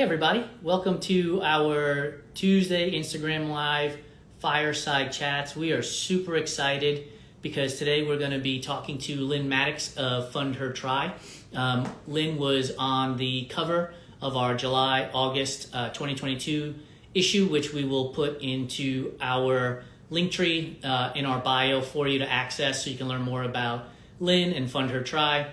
everybody. Welcome to our Tuesday Instagram Live Fireside Chats. We are super excited because today we're going to be talking to Lynn Mattix of Fund Her Try. Lynn was on the cover of our July-August 2022 issue, which we will put into our link tree in our bio for you to access so you can learn more about Lynn and Fund Her Try.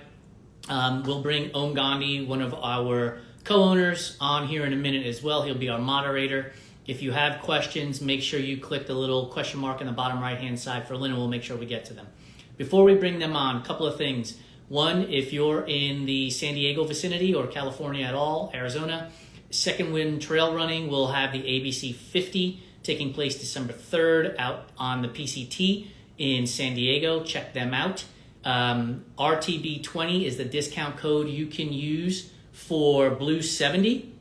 We'll bring Om Gandhi, one of our co-owners, on here in a minute as well. He'll be our moderator. If you have questions, make sure you click the little question mark in the bottom right-hand side for Lynn, and we'll make sure we get to them. Before we bring them on, a couple of things. One, if you're in the San Diego vicinity or California at all, Arizona, Second Wind Trail Running will have the ABC 50 taking place December 3rd out on the PCT in San Diego. Check them out. RTB20 is the discount code you can use for Blue 70.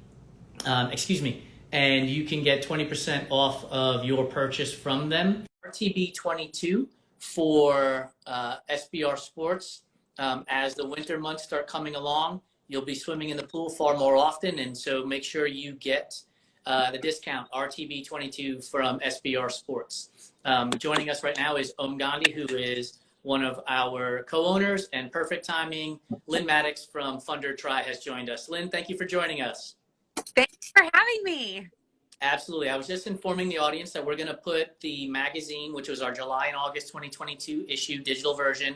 And you can get 20% off of your purchase from them. RTB22 for SBR Sports. As the winter months start coming along, you'll be swimming in the pool far more often, and so make sure you get the discount RTB22 from SBR Sports. Joining us right now is Om Gandhi, who is one of our co-owners, and perfect timing, Lynn Mattix from Fund Her Try has joined us. Lynn, thank you for joining us. Thanks for having me. Absolutely. I was just informing the audience that we're going to put the magazine, which was our July and August 2022 issue, digital version,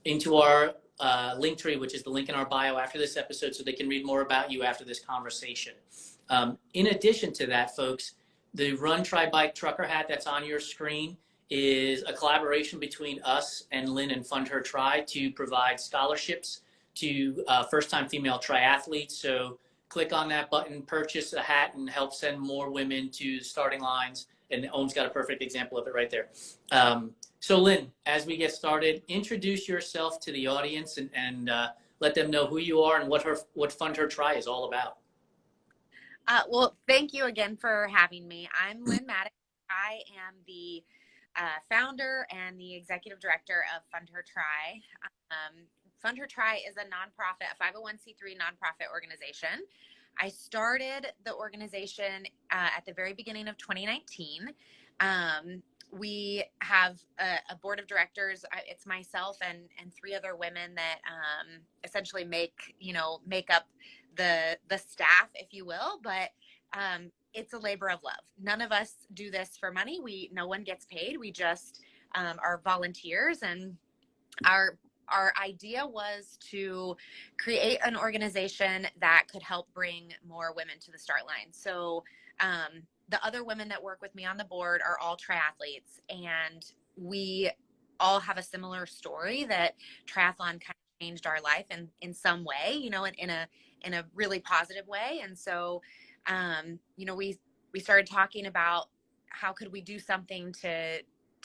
into our link tree, which is the link in our bio after this episode, so they can read more about you after this conversation. In addition to that, folks, the Run, Try, Bike Trucker hat that's on your screen is a collaboration between us and Lynn and Fund Her Try to provide scholarships to first-time female triathletes. So click on that button, purchase a hat, and help send more women to starting lines. And Om's got a perfect example of it right there. So Lynn, as we get started, introduce yourself to the audience and let them know who you are and what Fund Her Try is all about. Well, thank you again for having me. I'm Lynn Mattix. I am the founder and the executive director of Fund Her Try. Fund Her Try is a nonprofit, a 501c3 nonprofit organization. I started the organization at the very beginning of 2019. We have a board of directors. It's myself and three other women that essentially make up the staff, if you will. But it's a labor of love. None of us do this for money. No one gets paid. We just are volunteers, and our idea was to create an organization that could help bring more women to the start line. So the other women that work with me on the board are all triathletes, and we all have a similar story that triathlon kind of changed our life in some way, in a really positive way. And so we started talking about how could we do something to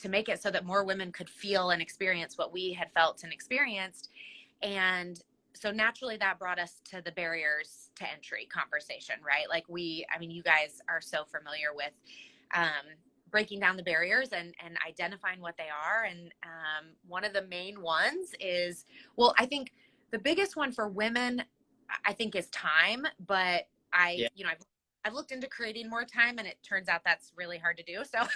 make it so that more women could feel and experience what we had felt and experienced. And so naturally that brought us to the barriers to entry conversation, right? Like you guys are so familiar with breaking down the barriers and identifying what they are. And one of the main ones is, I think the biggest one for women, I think, is time. But I've looked into creating more time, and it turns out that's really hard to do. So,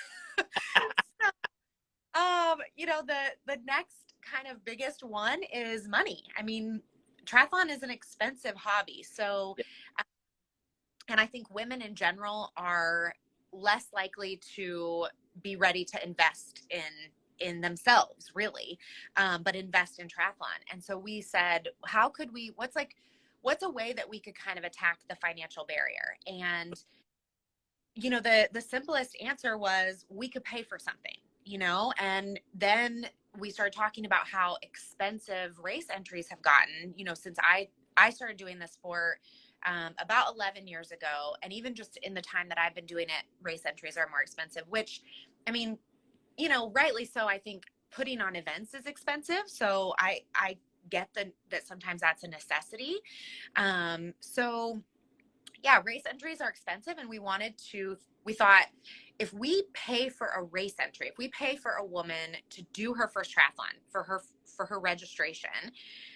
the next kind of biggest one is money. I mean, triathlon is an expensive hobby. So, and I think women in general are less likely to be ready to invest in themselves, really, but invest in triathlon. And so we said, what's a way that we could kind of attack the financial barrier? And, the simplest answer was we could pay for something, and then we started talking about how expensive race entries have gotten, since I started doing this sport about 11 years ago. And even just in the time that I've been doing it, race entries are more expensive, which, I mean, rightly so. I think putting on events is expensive. So I get that sometimes that's a necessity. Race entries are expensive, and we thought, if we pay for a race entry, if we pay for a woman to do her first triathlon for her registration,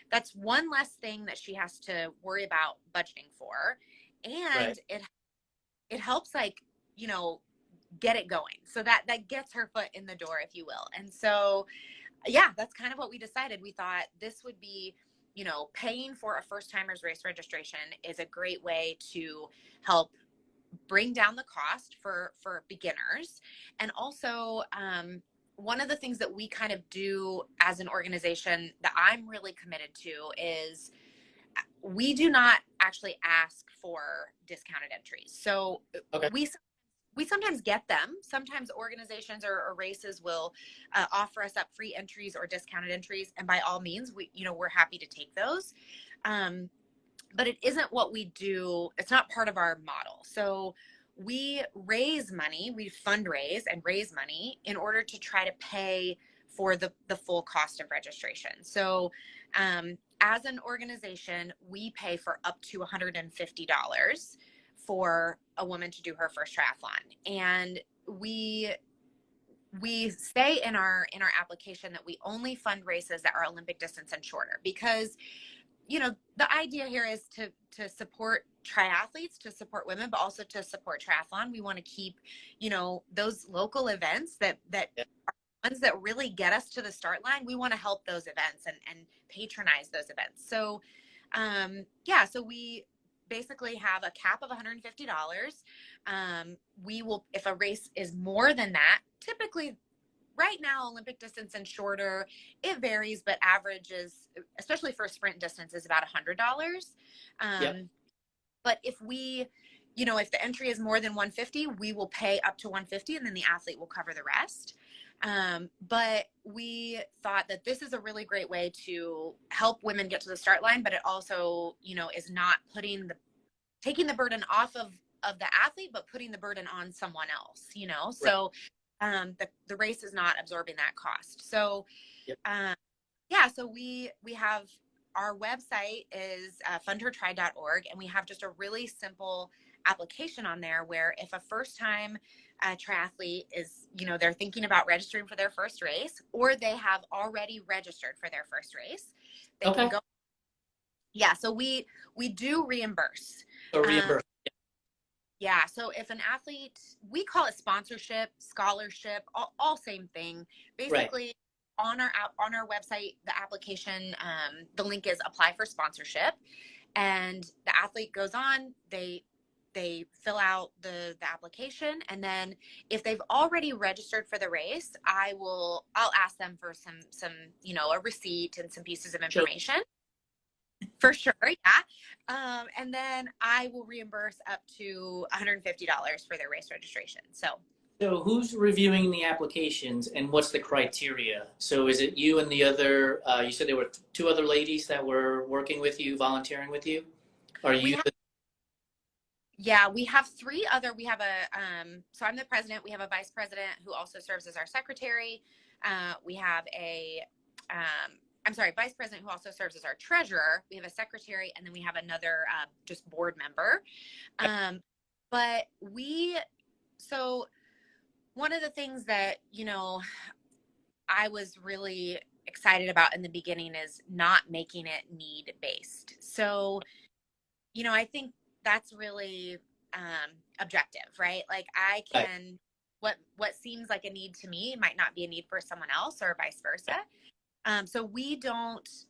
that's one less thing that she has to worry about budgeting for. and Right. it helps, like, get it going. So that gets her foot in the door, if you will. And so, yeah, that's kind of what we decided. We thought this would be, paying for a first timers race registration is a great way to help bring down the cost for beginners. And also, one of the things that we kind of do as an organization that I'm really committed to is we do not actually ask for discounted entries. So Okay. we sometimes get them. Sometimes organizations or races will offer us up free entries or discounted entries, and by all means, we're happy to take those. But it isn't what we do. It's not part of our model. So we raise money, we fundraise and raise money in order to try to pay for the full cost of registration. So as an organization, we pay for up to $150 for a woman to do her first triathlon. And we say in our application that we only fund races that are Olympic distance and shorter, because the idea here is to support triathletes, to support women, but also to support triathlon. We want to keep, those local events that Yeah. are ones that really get us to the start line. We want to help those events and patronize those events. So, so we basically have a cap of $150. We will, if a race is more than that, typically right now, Olympic distance and shorter, it varies, but average is, especially for sprint distance, is about $100. Yep. But if if the entry is more than 150, we will pay up to 150, and then the athlete will cover the rest. But we thought that this is a really great way to help women get to the start line, but it also, is not taking the burden off of the athlete, but putting the burden on someone else, Right. so the race is not absorbing that cost. So, Yep. so we have, our website is fundhertry.org, and we have just a really simple application on there where if a first time triathlete is, they're thinking about registering for their first race, or they have already registered for their first race, they Okay. can go. Yeah. So we do reimburse. So reimbursement. Yeah. So if an athlete, we call it sponsorship, scholarship, all same thing. Basically, on our website, the application, the link is apply for sponsorship, and the athlete goes on. They fill out the application, and then if they've already registered for the race, I'll ask them for some a receipt and some pieces of information. For sure, yeah. And then I will reimburse up to $150 for their race registration. So who's reviewing the applications and what's the criteria? So is it you and the other, you said there were two other ladies that were working with you, volunteering with you? Are you? We have three other, we have so I'm the president. We have a vice president who also serves as our secretary. We have vice president who also serves as our treasurer. We have a secretary, and then we have another just board member. But so one of the things that, I was really excited about in the beginning is not making it need based. So, I think that's really objective, right? Like I can, what seems like a need to me might not be a need for someone else, or vice versa. So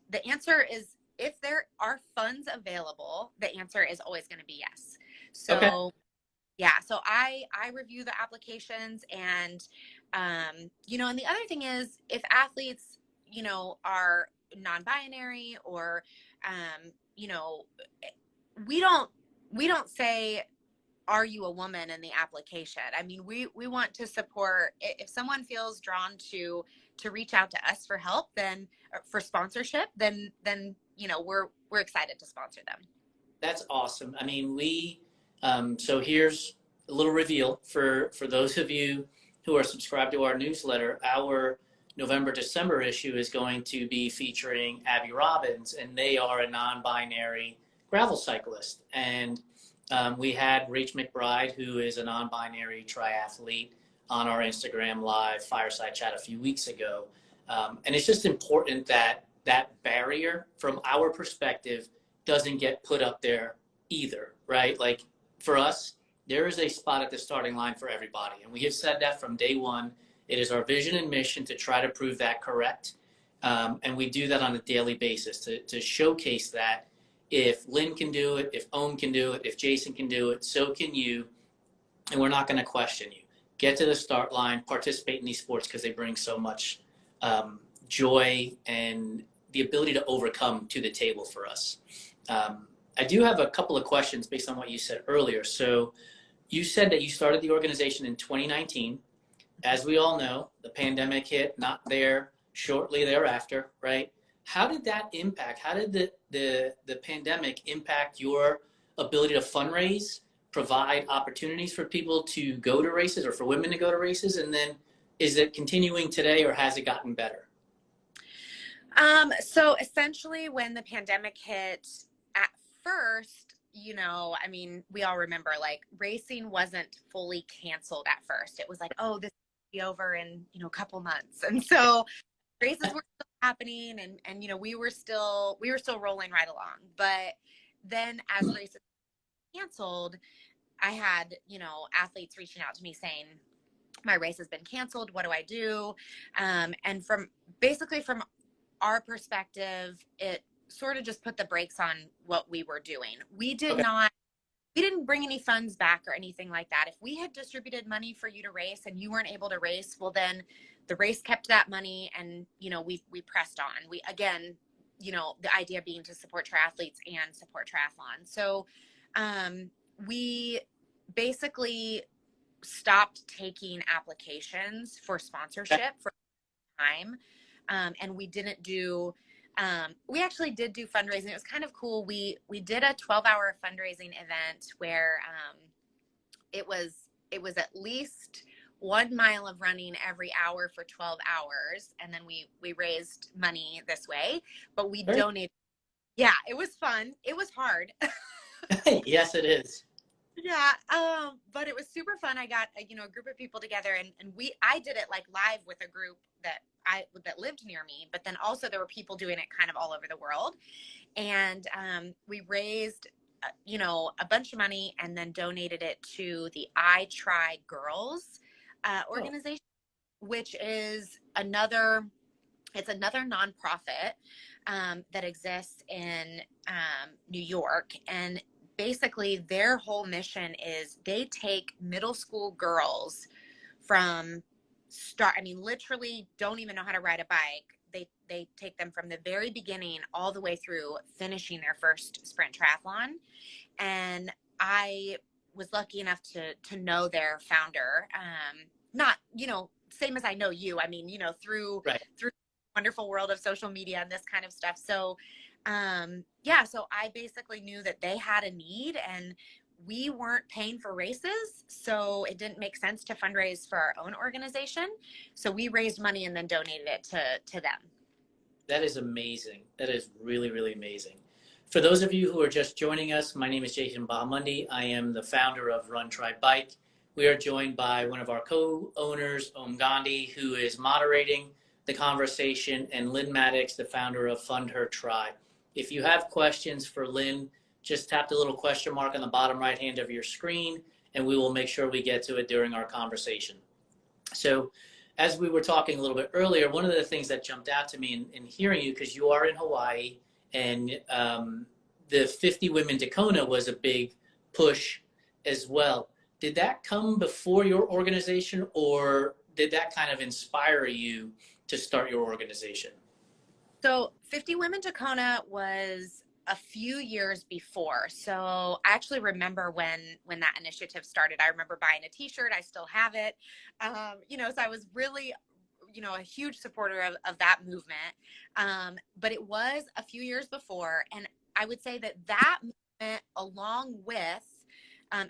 the answer is, if there are funds available, the answer is always going to be yes. So, so I review the applications, and, and the other thing is, if athletes, are non-binary, or, we don't say, are you a woman, in the application. I mean, we want to support, if someone feels drawn to reach out to us for help, then for sponsorship, then we're excited to sponsor them. That's awesome. I mean, so here's a little reveal for those of you who are subscribed to our newsletter. Our November-December issue is going to be featuring Abby Robbins, and they are a non-binary gravel cyclist. And we had Rach McBride, who is a non-binary triathlete, on our Instagram live Fireside Chat a few weeks ago. And it's just important that that barrier, from our perspective, doesn't get put up there either, right? Like for us, there is a spot at the starting line for everybody. And we have said that from day one. It is our vision and mission to try to prove that correct. And we do that on a daily basis to showcase that if Lynn can do it, if Ohm can do it, if Jason can do it, so can you. And we're not going to question you. Get to the start line, participate in these sports because they bring so much joy and the ability to overcome to the table for us. I do have a couple of questions based on what you said earlier. So you said that you started the organization in 2019. As we all know, the pandemic hit, not there shortly thereafter, right? How did that impact? How did the pandemic impact your ability to fundraise, provide opportunities for people to go to races or for women to go to races? And then is it continuing today or has it gotten better? So essentially when the pandemic hit at first, I mean, we all remember like racing wasn't fully canceled at first. It was like, oh, this will be over in, a couple months. And so races were still happening and we were still rolling right along. But then as races canceled, I had, athletes reaching out to me saying, my race has been canceled. What do I do? And from our perspective, it sort of just put the brakes on what we were doing. We didn't bring any funds back or anything like that. If we had distributed money for you to race and you weren't able to race, well, then the race kept that money and, we pressed on. We, again, the idea being to support triathletes and support triathlon. So we basically stopped taking applications for sponsorship for time. And we didn't do, we actually did do fundraising. It was kind of cool. We did a 12-hour fundraising event where it was at least 1 mile of running every hour for 12 hours. And then we raised money this way, but we donated. Yeah, it was fun. It was hard. Yes, it is. Yeah, but it was super fun. I got a group of people together, and I did it like live with a group that lived near me. But then also there were people doing it kind of all over the world, and we raised a bunch of money and then donated it to the I Try Girls organization, which is another nonprofit that exists in New York. And basically their whole mission is they take middle school girls from literally don't even know how to ride a bike. They take them from the very beginning all the way through finishing their first sprint triathlon. And I was lucky enough to know their founder. Not, same as I know you. I mean, through the wonderful world of social media and this kind of stuff. So so I basically knew that they had a need and we weren't paying for races, so it didn't make sense to fundraise for our own organization. So we raised money and then donated it to them. That is amazing. That is really, really amazing. For those of you who are just joining us, my name is Jason Bahamundi. I am the founder of Run, Try, Bike. We are joined by one of our co-owners, Om Gandhi, who is moderating the conversation, and Lynn Mattix, the founder of Fund Her Try. If you have questions for Lynn, just tap the little question mark on the bottom right hand of your screen, and we will make sure we get to it during our conversation. So as we were talking a little bit earlier, one of the things that jumped out to me in hearing you, because you are in Hawaii, and the 50 Women to Kona was a big push as well. Did that come before your organization, or did that kind of inspire you to start your organization? So 50 Women to Kona was a few years before. So I actually remember when that initiative started. I remember buying a t-shirt. I still have it. So I was really, a huge supporter of that movement. But it was a few years before. And I would say that movement, along with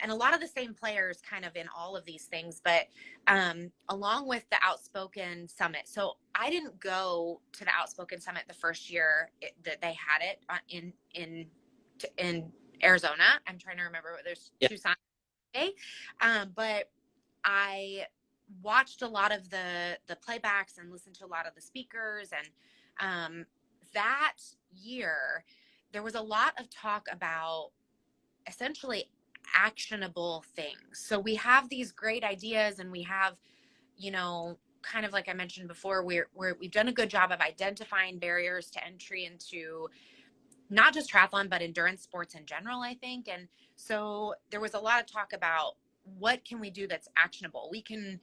and a lot of the same players kind of in all of these things, but along with the Outspoken Summit. So I didn't go to the Outspoken Summit the first year that they had it in Arizona. I'm trying to remember. There's Tucson, but I watched a lot of the playbacks and listened to a lot of the speakers. And that year, there was a lot of talk about essentially actionable things. So we have these great ideas, and we have, kind of like I mentioned before, we've done a good job of identifying barriers to entry into not just triathlon, but endurance sports in general, I think. And so there was a lot of talk about what can we do that's actionable. We can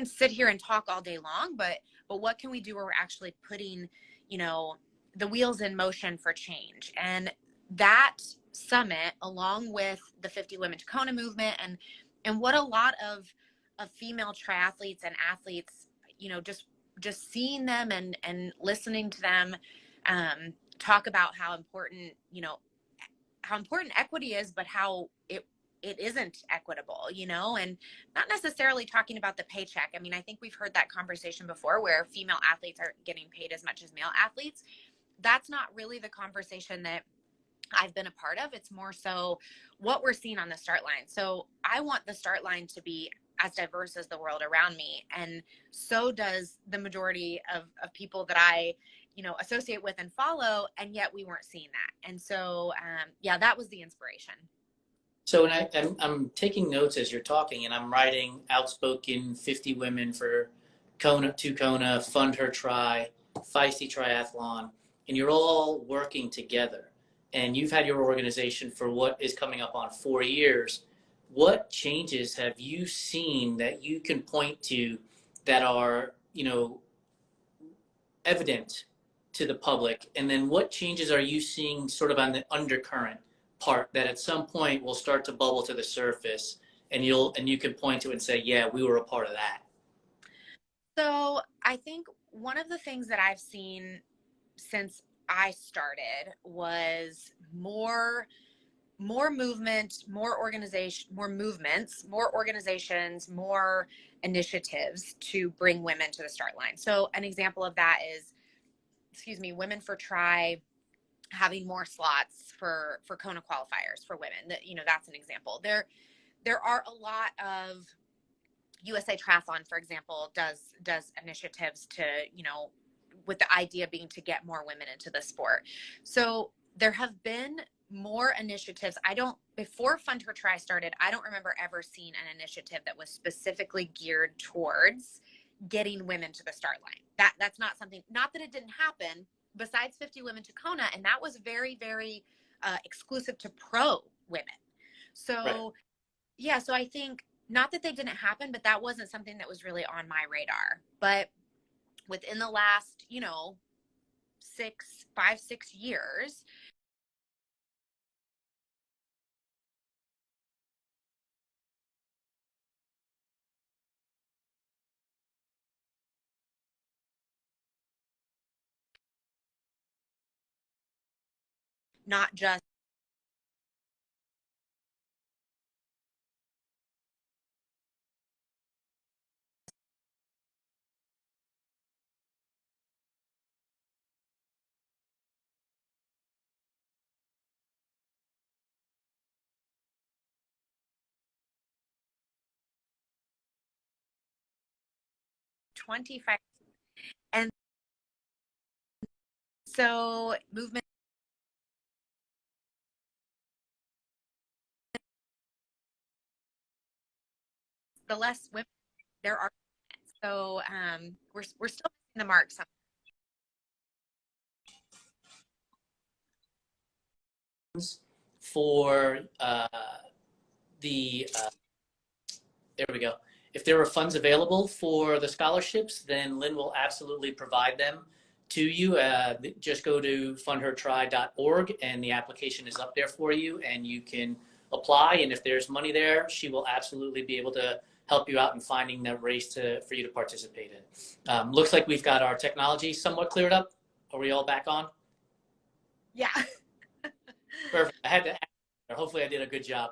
sit here and talk all day long, but what can we do where we're actually putting, the wheels in motion for change? And that summit, along with the 50 Women to Kona movement, and what a lot of female triathletes and athletes, just seeing them and listening to them, talk about how important, equity is, but how it isn't equitable, and not necessarily talking about the paycheck. I mean, I think we've heard that conversation before where female athletes are getting paid as much as male athletes. That's not really the conversation that I've been a part of. It's more so what we're seeing on the start line. So I want the start line to be as diverse as the world around me. And so does the majority of people that I, associate with and follow. And yet we weren't seeing that. And so, that was the inspiration. So, and I'm taking notes as you're talking, and I'm writing outspoken 50 women for Kona to Kona, Fund Her Tri, Feisty Triathlon, and you're all working together. And you've had your organization for what is coming up on 4 years. What changes have you seen that you can point to that are, evident to the public? And then what changes are you seeing sort of on the undercurrent part that at some point will start to bubble to the surface, and you can point to it and say, yeah, we were a part of that? So I think one of the things that I've seen since I started was more movement, more organization, more movements, more organizations, more initiatives to bring women to the start line. So an example of that is, Women for Tri having more slots for Kona qualifiers for women. That's an example. There are a lot of USA Triathlon, for example, does initiatives to, with the idea being to get more women into the sport. So there have been more initiatives. Before Fund Her Tri started, I don't remember ever seeing an initiative that was specifically geared towards getting women to the start line. That's not something, not that it didn't happen, besides 50 Women to Kona, and that was very, very exclusive to pro women. So, right. Yeah, so I think, not that they didn't happen, but that wasn't something that was really on my radar. But within the last, 6 years, not just $25. And so movement, the less women there are. So we're still missing the mark. For there we go. If there are funds available for the scholarships, then Lynn will absolutely provide them to you. Just go to fundhertry.org, and the application is up there for you, and you can apply. And if there's money there, she will absolutely be able to help you out in finding the race for you to participate in. Looks like we've got our technology somewhat cleared up. Are we all back on? Yeah. Perfect. I had to ask. Hopefully I did a good job.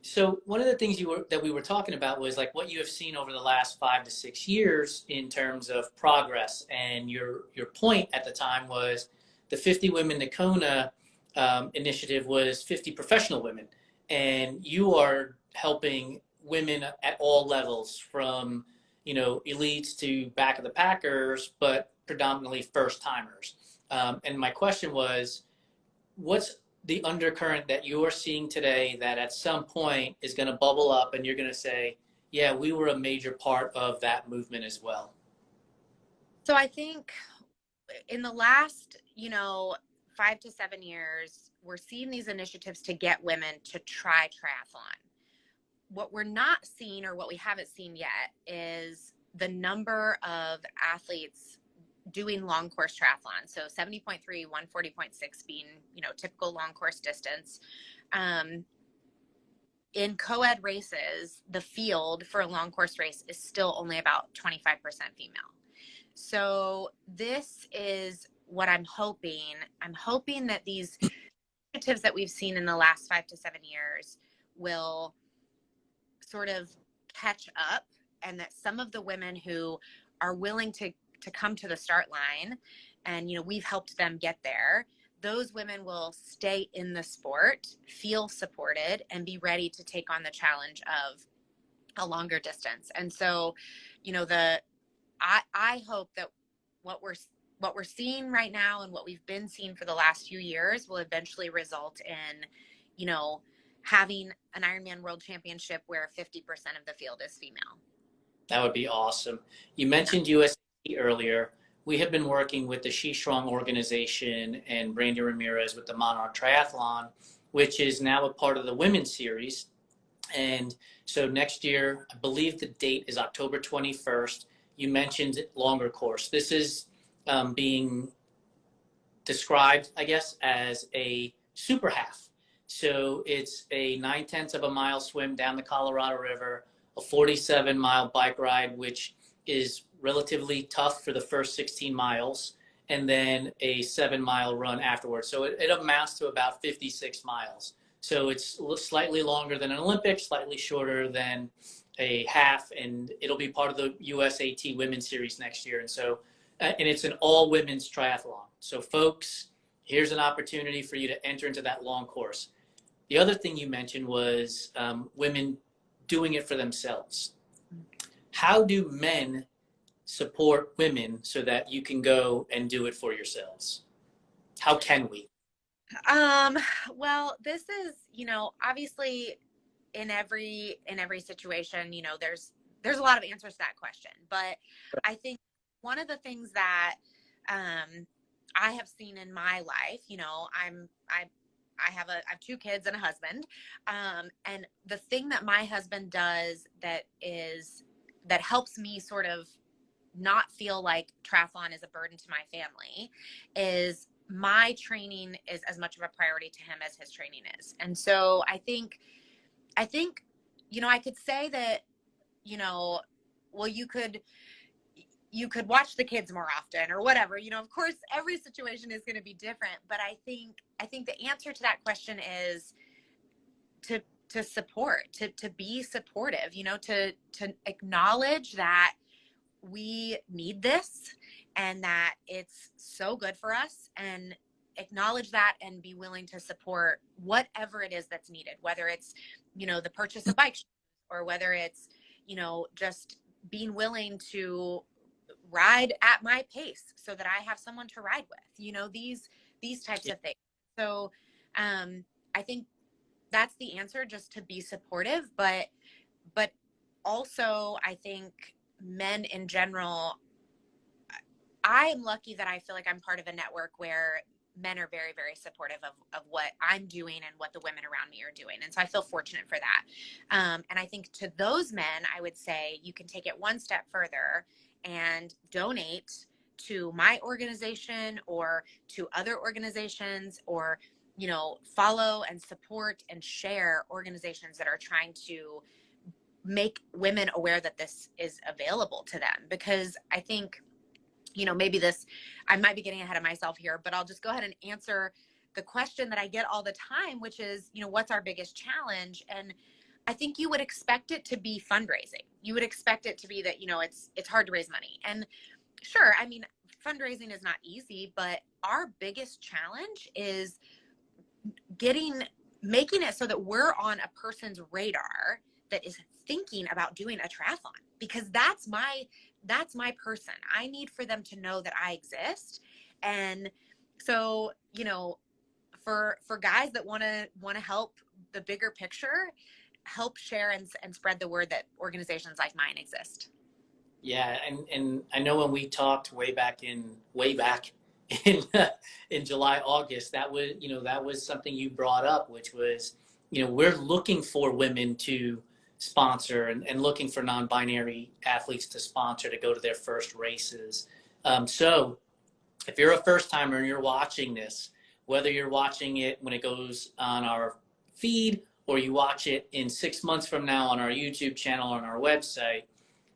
So one of the things that we were talking about was like what you have seen over the last 5 to 6 years in terms of progress. And your point at the time was the 50 Women to Kona initiative was 50 professional women. And you are helping women at all levels, from, elites to back of the packers, but predominantly first timers. And my question was, what's the undercurrent that you're seeing today that at some point is going to bubble up and you're going to say, yeah, we were a major part of that movement as well? So I think in the last, 5 to 7 years, we're seeing these initiatives to get women to try triathlon. What we're not seeing, or what we haven't seen yet, is the number of athletes doing long course triathlon. So 70.3, 140.6 being, typical long course distance. In co-ed races, the field for a long course race is still only about 25% female. So this is what I'm hoping. I'm hoping that these initiatives that we've seen in the last 5 to 7 years will sort of catch up, and that some of the women who are willing to come to the start line, and we've helped them get there, those women will stay in the sport, feel supported, and be ready to take on the challenge of a longer distance. And so, I hope that what we're seeing right now and what we've been seeing for the last few years will eventually result in, having an Ironman World Championship where 50% of the field is female. That would be awesome. You mentioned USAT earlier. We have been working with the She Strong organization and Brandy Ramirez with the Monarch Triathlon, which is now a part of the women's series. And so next year, I believe the date is October 21st. You mentioned longer course. This is being described, I guess, as a super half. So it's a 9/10 of a mile swim down the Colorado River, a 47-mile bike ride, which is relatively tough for the first 16 miles, and then a 7-mile run afterwards. So it amounts to about 56 miles. So it's slightly longer than an Olympic, slightly shorter than a half, and it'll be part of the USAT Women's Series next year. And so, and it's an all women's triathlon. So folks, here's an opportunity for you to enter into that long course. The other thing you mentioned was women doing it for themselves. How do men support women so that you can go and do it for yourselves? How can we? Well, this is, obviously in every situation, there's a lot of answers to that question, but I think one of the things that, I have seen in my life, I have 2 kids and a husband. And the thing that my husband does that helps me sort of not feel like triathlon is a burden to my family is my training is as much of a priority to him as his training is. And so I think, I could say that, well, you could watch the kids more often or whatever, of course, every situation is going to be different. But I think the answer to that question is to support, to be supportive, to acknowledge that we need this and that it's so good for us, and acknowledge that and be willing to support whatever it is that's needed, whether it's, the purchase of bike shoes, or whether it's, just being willing to ride at my pace so that I have someone to ride with, these types of things. So I think that's the answer, just to be supportive. But also I think men in general, I am lucky that I feel like I'm part of a network where men are very, very supportive of what I'm doing and what the women around me are doing. And so I feel fortunate for that. And I think to those men, I would say you can take it one step further and donate to my organization or to other organizations, or, follow and support and share organizations that are trying to make women aware that this is available to them. Because I think, maybe I might be getting ahead of myself here, but I'll just go ahead and answer the question that I get all the time, which is, what's our biggest challenge? And I think you would expect it to be fundraising. You would expect it to be that, it's hard to raise money. And sure, I mean, fundraising is not easy, but our biggest challenge is making it so that we're on a person's radar that is thinking about doing a triathlon, because that's my person. I need for them to know that I exist. And So, for guys that want to help the bigger picture, help share and spread the word that organizations like mine exist. Yeah, and I know when we talked way back in in July, August, that was something you brought up, which was, we're looking for women to sponsor and looking for non-binary athletes to sponsor to go to their first races. So if you're a first timer and you're watching this, whether you're watching it when it goes on our feed or you watch it in 6 months from now on our YouTube channel or on our website,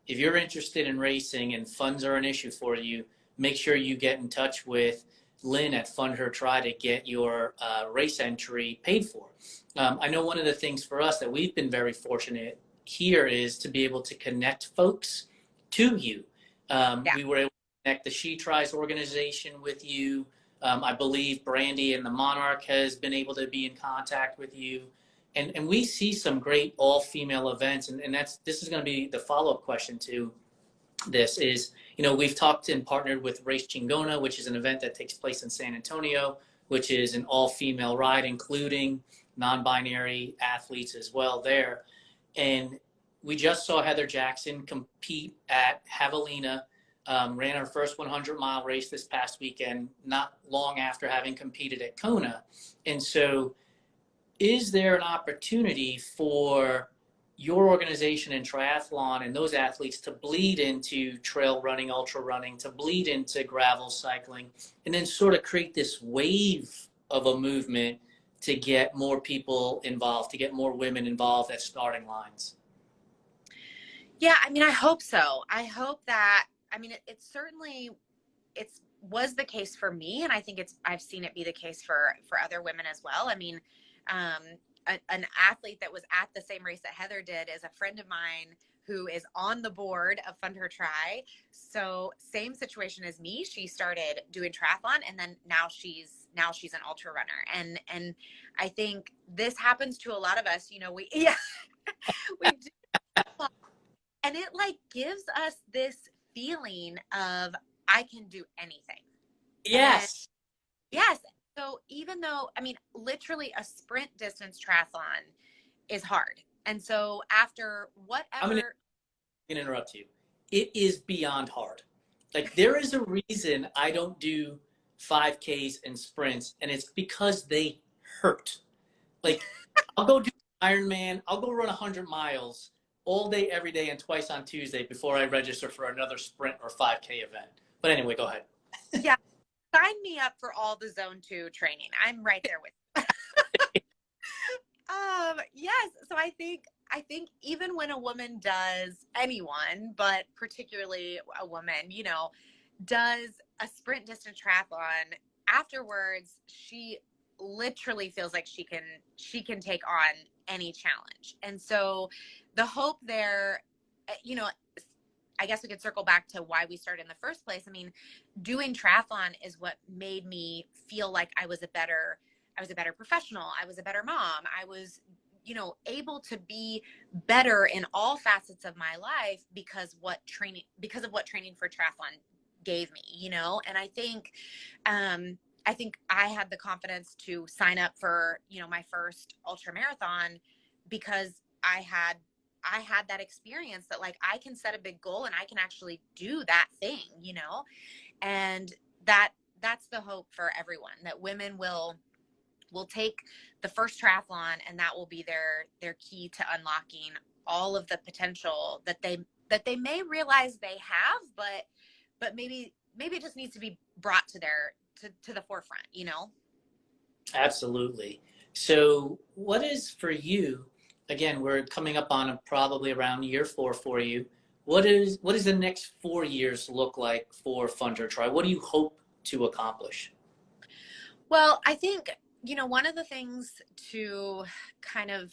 if you're interested in racing and funds are an issue for you, make sure you get in touch with Lynn at Fund Her Try to get your race entry paid for. I know one of the things for us that we've been very fortunate here is to be able to connect folks to you. Yeah. We were able to connect the She Tries organization with you. I believe Brandy and the Monarch has been able to be in contact with you. And we see some great all-female events, and this is going to be the follow-up question to this is, we've talked and partnered with Race Chingona, which is an event that takes place in San Antonio, which is an all-female ride, including non-binary athletes as well there. And we just saw Heather Jackson compete at Javelina, ran her first 100-mile race this past weekend, not long after having competed at Kona. And so is there an opportunity for your organization in triathlon and those athletes to bleed into trail running, ultra running, to bleed into gravel cycling, and then sort of create this wave of a movement to get more people involved, to get more women involved at starting lines? Yeah, I mean, I hope so. I hope that, I mean, it certainly, was the case for me. And I think I've seen it be the case for other women as well. I mean, an athlete that was at the same race that Heather did is a friend of mine who is on the board of Fund Her Try. So same situation as me. She started doing triathlon and then now she's an ultra runner. And I think this happens to a lot of us, yeah, we do. And it like gives us this feeling of I can do anything. And Yes. yes, so even though, I mean, literally a sprint distance triathlon is hard. And so after I'm going whatever, to interrupt you. It is beyond hard. Like, there is a reason I don't do 5Ks and sprints, and it's because they hurt. Like, I'll go do Ironman. I'll go run 100 miles all day, every day, and twice on Tuesday before I register for another sprint or 5K event. But anyway, go ahead. yeah, sign me up for all the zone 2 training. I'm right there with you. Yes. So I think even when a woman does, anyone, but particularly a woman, does a sprint distance triathlon, afterwards, she literally feels like she can take on any challenge. And so the hope there, I guess we could circle back to why we started in the first place. I mean, doing triathlon is what made me feel like I was a better professional. I was a better mom. I was, able to be better in all facets of my life because of what training for triathlon gave me, and I think I had the confidence to sign up for, my first ultra marathon because I had that experience that like I can set a big goal and I can actually do that thing, and that's the hope for everyone, that women will take the first triathlon and that will be their key to unlocking all of the potential that they may realize they have, but maybe it just needs to be brought to the forefront, Absolutely. So, what is for you? Again, we're coming up on probably around year 4 for you. What does the next 4 years look like for Fund Her Try? What do you hope to accomplish? Well, I think, one of the things to kind of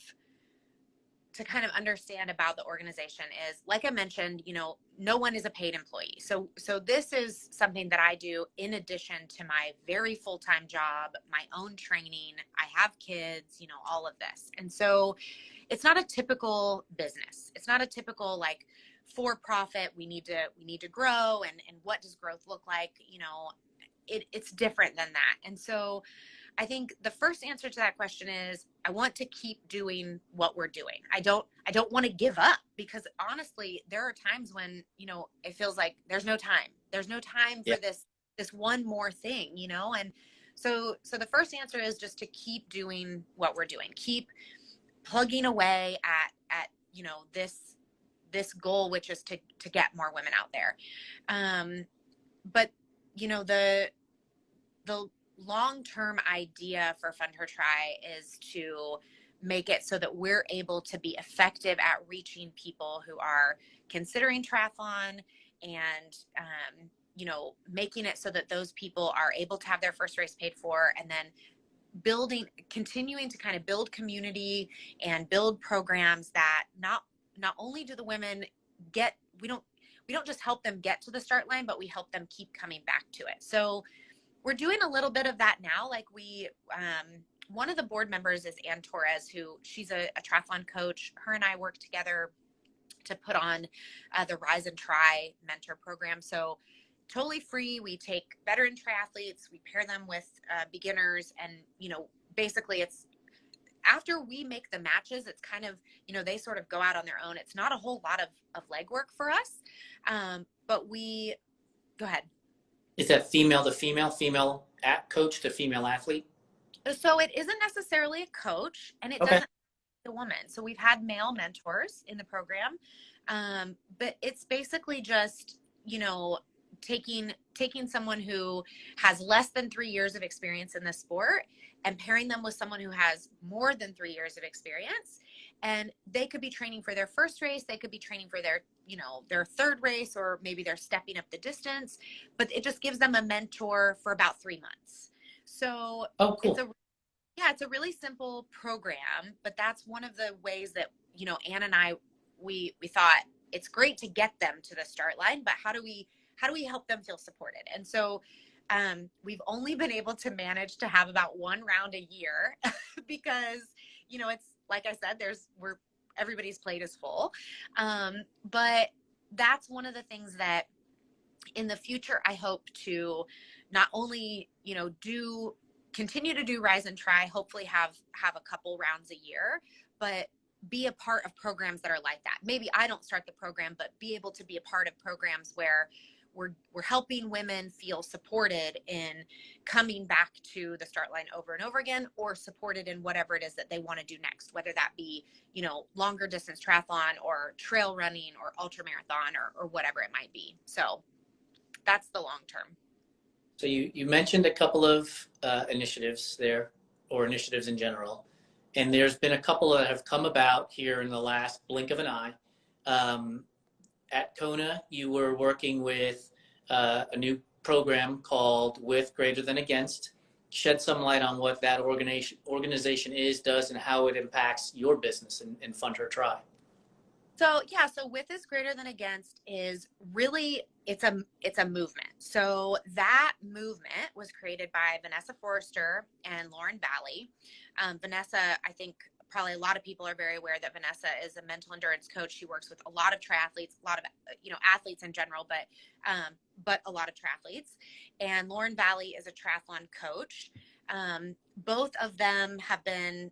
understand about the organization is, like I mentioned, no one is a paid employee. So this is something that I do in addition to my very full-time job, my own training. I have kids, all of this. And so it's not a typical business. It's not a typical like for profit. We need to grow, and what does growth look like? it's different than that. And so I think the first answer to that question is I want to keep doing what we're doing. I don't want to give up, because honestly, there are times when, it feels like there's no time. There's no time for this one more thing, And so the first answer is just to keep doing what we're doing. Keep plugging away at this goal, which is to get more women out there. But the long-term idea for Fund Her Try is to make it so that we're able to be effective at reaching people who are considering triathlon, and making it so that those people are able to have their first race paid for, and then continuing to kind of build community and build programs that not only do the women we don't just help them get to the start line, but we help them keep coming back to it. So we're doing a little bit of that now. Like one of the board members is Ann Torres, who she's a triathlon coach. Her and I work together to put on the Rise and Try mentor program. So totally free. We take veteran triathletes, we pair them with beginners, and basically it's after we make the matches, it's kind of they sort of go out on their own. It's not a whole lot of legwork for us, but we go ahead. Is that female to female coach to female athlete? So it isn't necessarily a coach, and it doesn't be a woman. So we've had male mentors in the program, but it's basically just taking someone who has less than 3 years of experience in the sport and pairing them with someone who has more than 3 years of experience. And they could be training for their first race. They could be training for their third race, or maybe they're stepping up the distance, but it just gives them a mentor for about 3 months. So cool. It's a really simple program, but that's one of the ways that, Ann and I, we thought it's great to get them to the start line, but how do we help them feel supported? And so we've only been able to manage to have about one round a year because, it's like I said, everybody's plate is full. But that's one of the things that in the future, I hope to not only, continue to do Rise and Try, hopefully have a couple rounds a year, but be a part of programs that are like that. Maybe I don't start the program, but be able to be a part of programs where we're helping women feel supported in coming back to the start line over and over again, or supported in whatever it is that they want to do next, whether that be, longer distance triathlon or trail running or ultra marathon or whatever it might be. So that's the long term. So you mentioned a couple of initiatives there, or initiatives in general, and there's been a couple that have come about here in the last blink of an eye. At Kona, you were working with a new program called With Greater Than Against. Shed some light on what that organization does, and how it impacts your business and Fund Her Try. So With is Greater Than Against is really, it's a movement. So that movement was created by Vanessa Forrester and Lauren Valley. Vanessa, I think probably a lot of people are very aware that Vanessa is a mental endurance coach. She works with a lot of triathletes, a lot of athletes in general, but a lot of triathletes. And Lauren Valley is a triathlon coach. Both of them have been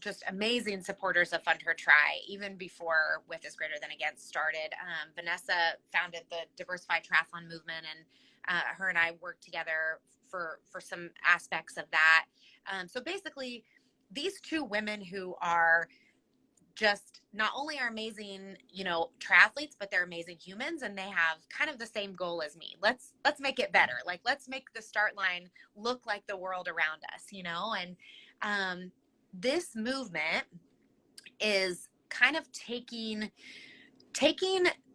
just amazing supporters of Fund Her Try, even before With is Greater Than Against started. Vanessa founded the Diversified Triathlon movement, and her and I worked together for some aspects of that. So basically, these two women who are just not only are amazing, triathletes, but they're amazing humans, and they have kind of the same goal as me. Let's make it better. Like, let's make the start line look like the world around us, and this movement is kind of taking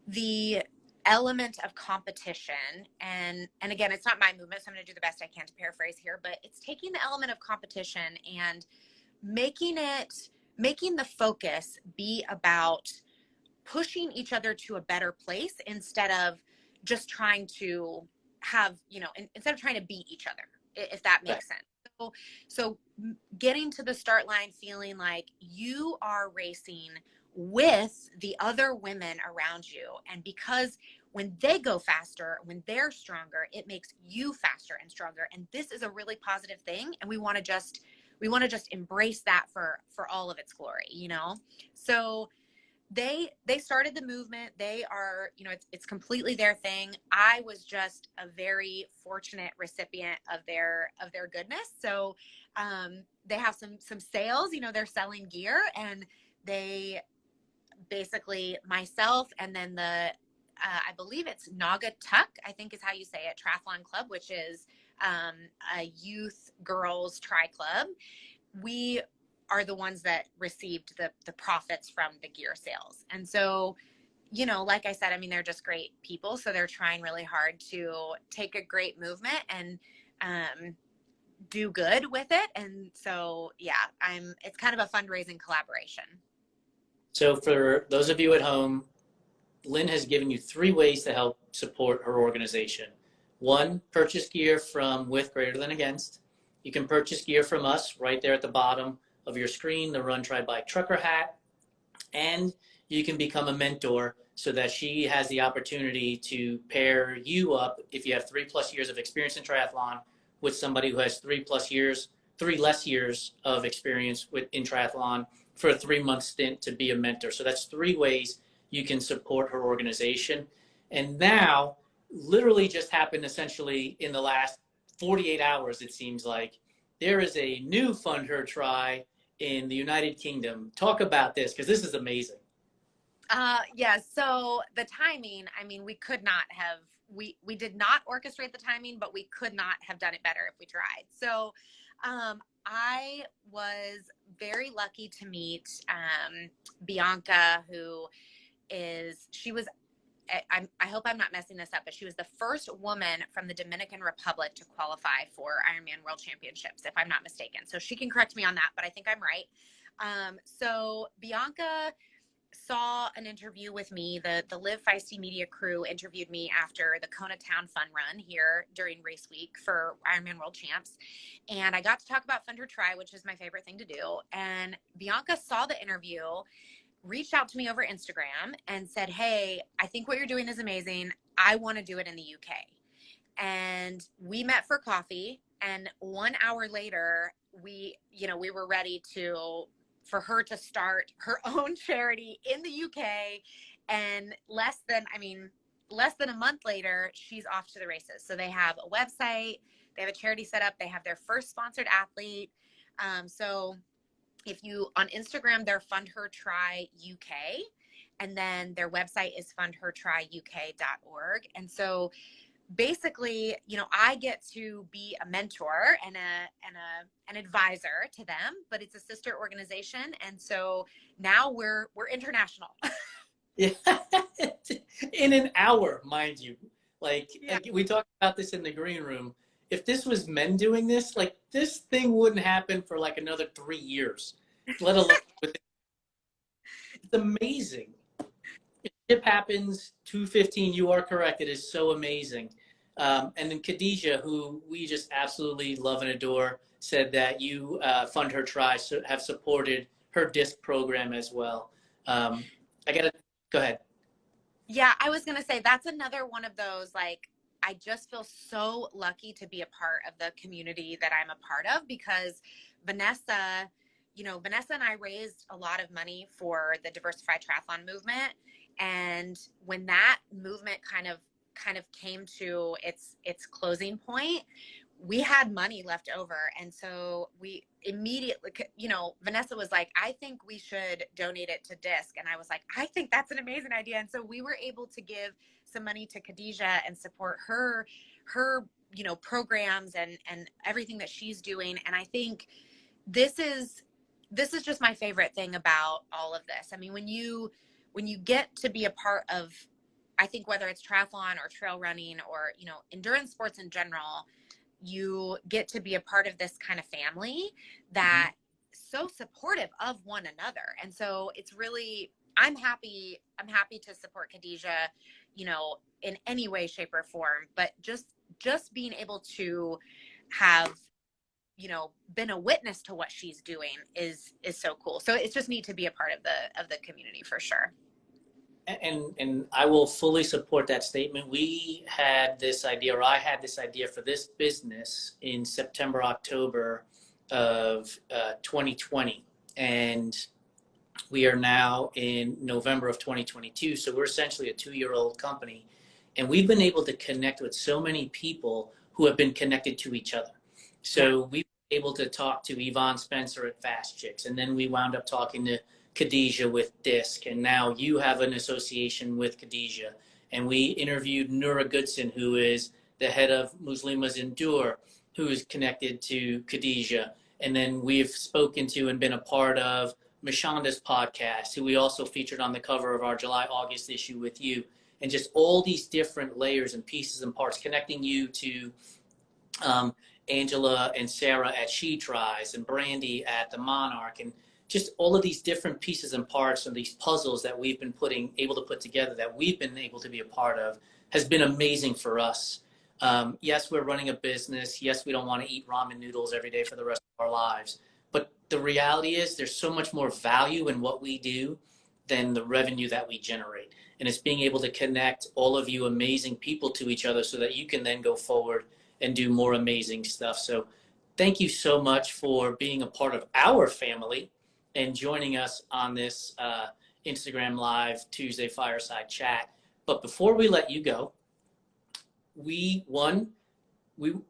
the element of competition, and again, it's not my movement, so I'm going to do the best I can to paraphrase here, but it's taking the element of competition and making the focus be about pushing each other to a better place, instead of just trying to have, instead of trying to beat each other, if that makes sense. So getting to the start line feeling like you are racing with the other women around you, and because when they go faster, when they're stronger, it makes you faster and stronger. And this is a really positive thing. And we want to just embrace that for all of its glory, you know? So they started the movement. They are, you know, it's completely their thing. I was just a very fortunate recipient of their goodness. So they have some sales, you know, they're selling gear, and they basically, myself and then the I believe it's Naga Tuck, I think is how you say it, Triathlon Club, which is a youth girls tri club. We are the ones that received the profits from the gear sales. And so, you know, like I said, I mean, they're just great people. So they're trying really hard to take a great movement and do good with it. And so, yeah, it's kind of a fundraising collaboration. So for those of you at home, Lynn has given you 3 ways to help support her organization. 1, purchase gear from With Greater Than Against. You can purchase gear from us right there at the bottom of your screen, the Run Try Bike Trucker hat. And you can become a mentor so that she has the opportunity to pair you up, if you have 3+ years of experience in triathlon, with somebody who has 3 less years of experience in triathlon, for a 3-month stint to be a mentor. So that's 3 ways you can support her organization. And now, literally just happened essentially in the last 48 hours, it seems like, there is a new Fund Her Try in the United Kingdom. Talk about this, because this is amazing. Yeah, so the timing, I mean, we could not have, we did not orchestrate the timing, but we could not have done it better if we tried. So I was very lucky to meet Bianca, who she was, I hope I'm not messing this up, but she was the first woman from the Dominican Republic to qualify for Ironman World Championships, if I'm not mistaken. So she can correct me on that, but I think I'm right. So Bianca saw an interview with me. The Live Feisty Media crew interviewed me after the Kona Town Fun Run here during race week for Ironman World Champs. And I got to talk about Fund Her Try, which is my favorite thing to do. And Bianca saw the interview, reached out to me over Instagram and said, "Hey, I think what you're doing is amazing. I want to do it in the UK." And we met for coffee. And 1 hour later, we were ready for her to start her own charity in the UK. And less than a month later, she's off to the races. So they have a website, they have a charity set up, they have their first sponsored athlete. So if you, on Instagram, they're Fund Her Try UK, and then their website is fundhertryuk.org. And so basically, you know, I get to be a mentor and an advisor to them, but it's a sister organization, and so now we're international. Yeah. In an hour, mind you. Like we talked about this in the green room. If this was men doing this, like, this thing wouldn't happen for like another 3 years, let alone with it. It's amazing. It happens 2:15. You are correct. It is so amazing. And then Khadijah, who we just absolutely love and adore, said that you Fund Her Try have supported her disc program as well. I gotta go ahead. Yeah, I was gonna say that's another one of those, like, I just feel so lucky to be a part of the community that I'm a part of, because Vanessa, Vanessa and I raised a lot of money for the Diversified Triathlon movement. And when that movement kind of came to its closing point, we had money left over. And so we immediately, Vanessa was like, "I think we should donate it to DISC." And I was like, "I think that's an amazing idea." And so we were able to give some money to Khadijah and support her programs and everything that she's doing. And I think this is just my favorite thing about all of this. I mean, when you get to be a part of, I think, whether it's triathlon or trail running or, endurance sports in general, you get to be a part of this kind of family that so supportive of one another. And so it's really, I'm happy to support Khadijah, in any way, shape, or form. But just being able to have, been a witness to what she's doing is so cool. So it's just neat to be a part of the community, for sure. And I will fully support that statement. We had this idea, or I had this idea for this business in September, October of 2020. And we are now in November of 2022. So we're essentially a 2-year-old company. And we've been able to connect with so many people who have been connected to each other. So we were able to talk to Yvonne Spencer at Fast Chicks. And then we wound up talking to Khadijah with DISC. And now you have an association with Khadijah. And we interviewed Nura Goodson, who is the head of Muslimas Endure, who is connected to Khadijah. And then we've spoken to and been a part of Mashonda's podcast, who we also featured on the cover of our July-August issue with you. And just all these different layers and pieces and parts, connecting you to Angela and Sarah at She Tries, and Brandy at the Monarch, and just all of these different pieces and parts and these puzzles that we've been able to put together, that we've been able to be a part of, has been amazing for us. Yes, we're running a business. Yes, we don't want to eat ramen noodles every day for the rest of our lives. But the reality is there's so much more value in what we do than the revenue that we generate. And it's being able to connect all of you amazing people to each other so that you can then go forward and do more amazing stuff. So thank you so much for being a part of our family and joining us on this Instagram Live Tuesday Fireside Chat. But before we let you go, we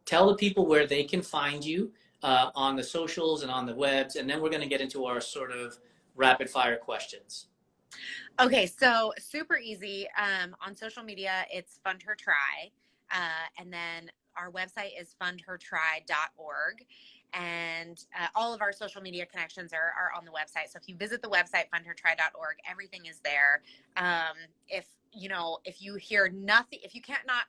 tell the people where they can find you on the socials and on the webs, and then we're going to get into our sort of rapid fire questions. Okay, so super easy. On social media, it's Fund Her Try. And then our website is fundhertry.org. And all of our social media connections are on the website. So if you visit the website, fundhertry.org, everything is there. If you hear nothing, if you cannot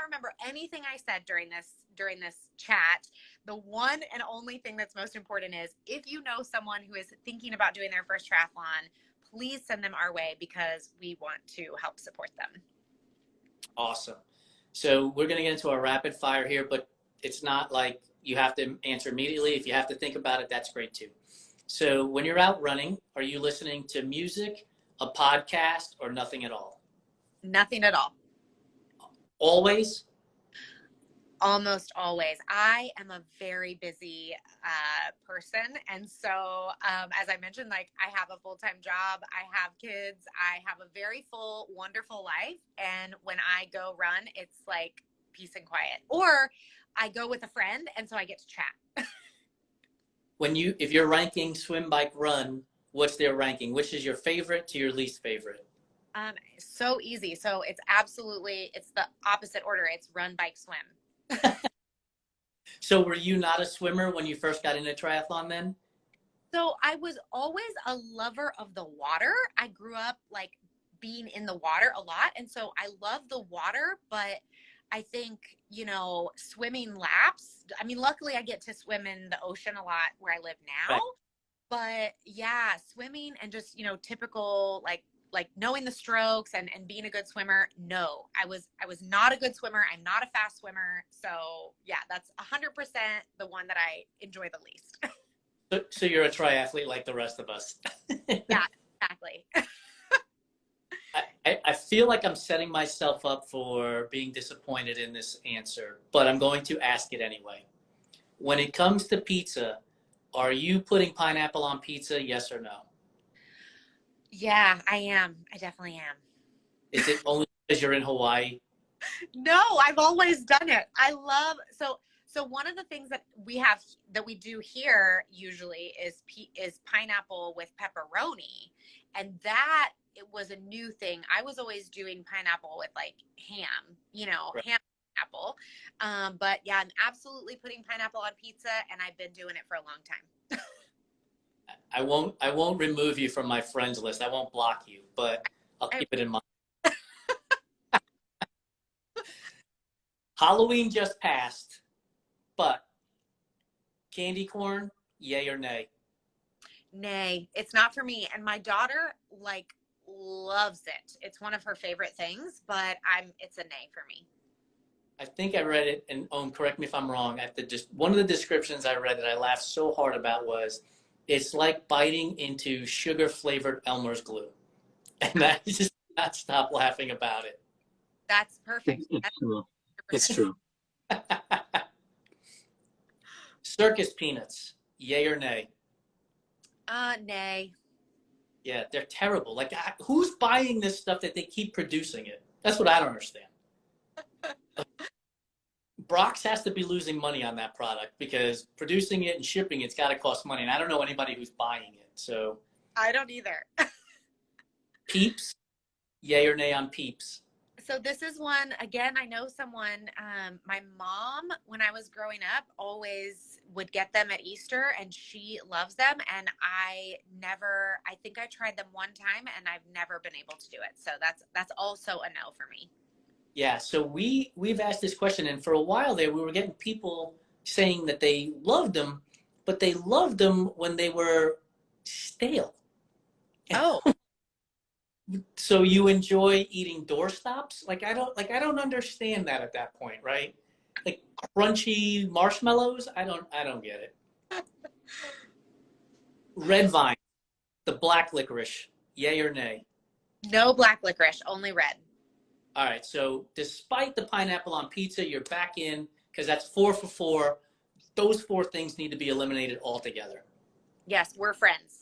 remember anything I said during this chat, the one and only thing that's most important is if you know someone who is thinking about doing their first triathlon, please send them our way because we want to help support them. Awesome. So we're going to get into our rapid fire here, but it's not like you have to answer immediately. If you have to think about it, that's great too. So when you're out running, are you listening to music, a podcast, or nothing at all? Nothing at all. Always? Almost always. I am a very busy person. And so, as I mentioned, like I have a full-time job, I have kids, I have a very full, wonderful life. And when I go run, it's like peace and quiet. Or I go with a friend, and so I get to chat. If you're ranking swim, bike, run, what's their ranking? Which is your favorite to your least favorite? So easy. So it's the opposite order. It's run, bike, swim. So were you not a swimmer when you first got into triathlon then? So I was always a lover of the water. I grew up like being in the water a lot. And so I love the water, but I think, swimming laps. I mean, luckily I get to swim in the ocean a lot where I live now. Right. But yeah, swimming and just, typical like knowing the strokes and being a good swimmer. No, I was not a good swimmer. I'm not a fast swimmer. So yeah, that's 100% the one that I enjoy the least. So you're a triathlete like the rest of us. Yeah, exactly. I feel like I'm setting myself up for being disappointed in this answer, but I'm going to ask it anyway. When it comes to pizza, are you putting pineapple on pizza, yes or no? Yeah, I am. I definitely am. Is it only because you're in Hawaii? No, I've always done it. So one of the things that we do here usually is pineapple with pepperoni, and that it was a new thing. I was always doing pineapple with like ham, right. Ham pineapple. But yeah, I'm absolutely putting pineapple on pizza, and I've been doing it for a long time. I won't remove you from my friends list. I won't block you, but I'll keep it in mind. Halloween just passed, but candy corn, yay or nay? Nay, it's not for me. And my daughter loves it. It's one of her favorite things, but it's a nay for me. I think I read it, and correct me if I'm wrong. One of the descriptions I read that I laughed so hard about was, it's like biting into sugar-flavored Elmer's glue. And that just not stop laughing about it. That's perfect. It's That's true. It's 100%. true. Circus peanuts, yay or nay? Nay. Yeah, they're terrible. Like, who's buying this stuff that they keep producing it? That's what I don't understand. Brock's has to be losing money on that product because producing it and shipping it's got to cost money, and I don't know anybody who's buying it. So, I don't either. Peeps, yay or nay on Peeps? So this is one, again, I know someone, my mom, when I was growing up, always would get them at Easter and she loves them. And I think I tried them one time and I've never been able to do it. So that's also a no for me. Yeah, so we've asked this question, and for a while there, we were getting people saying that they loved them, but they loved them when they were stale. Oh, So you enjoy eating doorstops? Like I don't understand that at that point, right? Like crunchy marshmallows? I don't get it. Red vine, the black licorice, yay or nay? no black licorice, only red. All right, so despite the pineapple on pizza, you're back in because that's 4 for 4. Those 4 things need to be eliminated altogether. Yes, we're friends.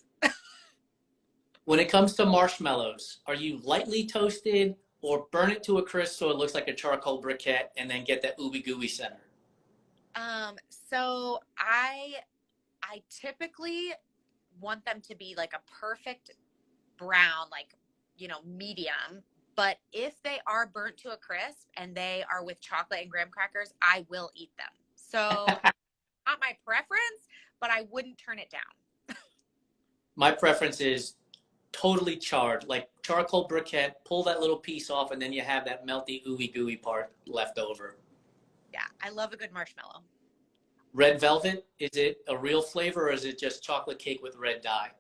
When it comes to marshmallows, are you lightly toasted or burn it to a crisp so it looks like a charcoal briquette and then get that ooey gooey center? So I typically want them to be like a perfect brown, like, medium. But if they are burnt to a crisp and they are with chocolate and graham crackers, I will eat them. So not my preference, but I wouldn't turn it down. My preference is totally charred, like charcoal briquette, pull that little piece off, and then you have that melty, ooey gooey part left over. Yeah, I love a good marshmallow. Red velvet, is it a real flavor or is it just chocolate cake with red dye?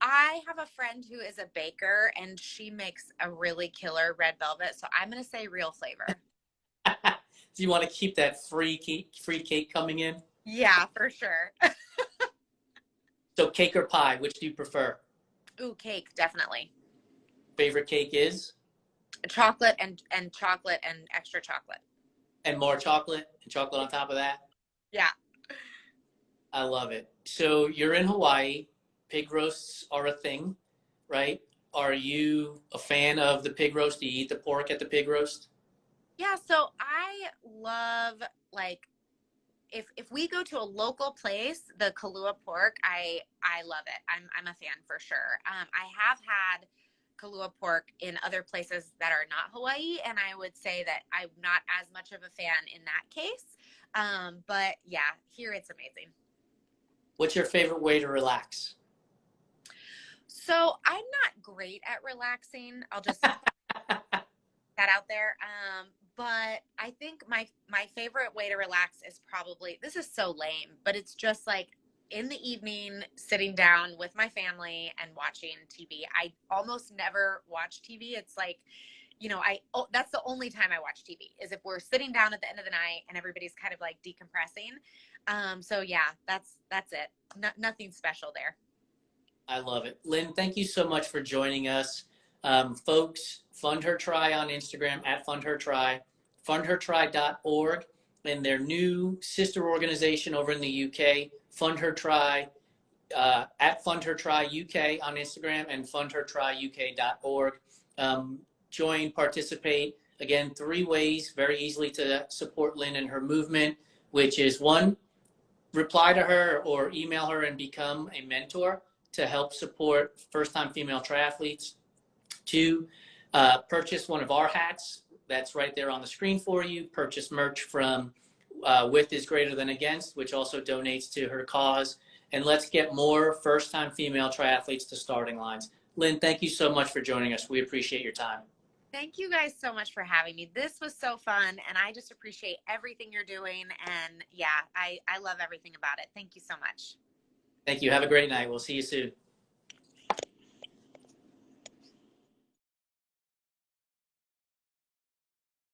I have a friend who is a baker and she makes a really killer red velvet. So I'm going to say real flavor. Do you want to keep that free cake coming in? Yeah, for sure. So cake or pie, which do you prefer? Ooh, cake, definitely. Favorite cake is? Chocolate and chocolate and extra chocolate. And more chocolate and chocolate on top of that? Yeah. I love it. So you're in Hawaii. Pig roasts are a thing, right? Are you a fan of the pig roast? Do you eat the pork at the pig roast? Yeah, so I love, like, if we go to a local place, the Kahlua pork, I love it. I'm a fan for sure. I have had Kahlua pork in other places that are not Hawaii, and I would say that I'm not as much of a fan in that case. But yeah, here it's amazing. What's your favorite way to relax? So I'm not great at relaxing. I'll just put that out there. But I think my favorite way to relax is probably, this is so lame, but it's just like in the evening, sitting down with my family and watching TV. I almost never watch TV. It's like, that's the only time I watch TV is if we're sitting down at the end of the night and everybody's kind of like decompressing. So yeah, that's it. Nothing special there. I love it. Lynn, thank you so much for joining us. Folks, Fund Her Try on Instagram at Fund Her Try, fundhertry.org, and their new sister organization over in the UK, Fund Her Try, at Fund Her Try UK on Instagram and fundhertryuk.org. Join, participate. Again, 3 ways very easily to support Lynn and her movement, which is 1, reply to her or email her and become a mentor to help support first-time female triathletes. 2, purchase one of our hats. That's right there on the screen for you. Purchase merch from With is Greater Than Against, which also donates to her cause. And let's get more first-time female triathletes to starting lines. Lynn, thank you so much for joining us. We appreciate your time. Thank you guys so much for having me. This was so fun, and I just appreciate everything you're doing. And yeah, I love everything about it. Thank you so much. Thank you. Have a great night. We'll see you soon.